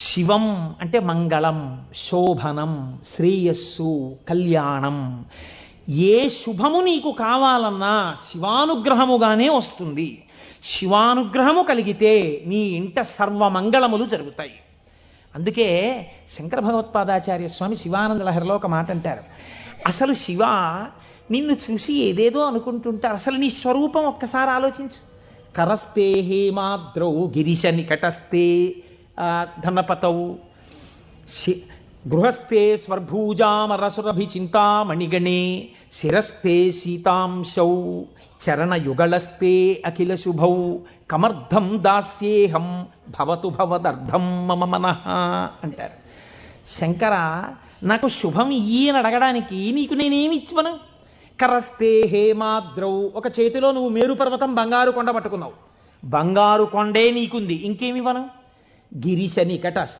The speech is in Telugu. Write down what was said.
శివం అంటే మంగళం, శోభనం, శ్రేయస్సు, కళ్యాణం. ఏ శుభము నీకు కావాలన్నా శివానుగ్రహముగానే వస్తుంది. శివానుగ్రహము కలిగితే నీ ఇంట సర్వమంగళములు జరుగుతాయి. అందుకే శంకర భగవత్పాదాచార్య స్వామి శివానంద లహరిలో ఒక మాట అంటారు, అసలు శివ నిన్ను చూసి ఏదేదో అనుకుంటుంటారు, అసలు నీ స్వరూపం ఒక్కసారి ఆలోచించు. కరస్తే హేమాద్రౌ గిరిశ నికటస్తే ధనపతౌ గృహస్థే స్వర్భూజామరసురభి చింతామణిగణే శిరస్థే సీతాంశౌ చరణయుగళస్తే అఖిల శుభౌ కమర్థం దాస్యేహం భవతు భవదర్థం మమ మనః అంటారు. శంకర, నాకు శుభం ఇయ్యని అడగడానికి నీకు నేనేమి ఇచ్చివను? కరస్తే హేమాద్రౌ, ఒక చేతిలో నువ్వు మేరు పర్వతం బంగారు కొండ పట్టుకున్నావు, బంగారు కొండే నీకుంది, ఇంకేమివ్వను? గిరిశ నికట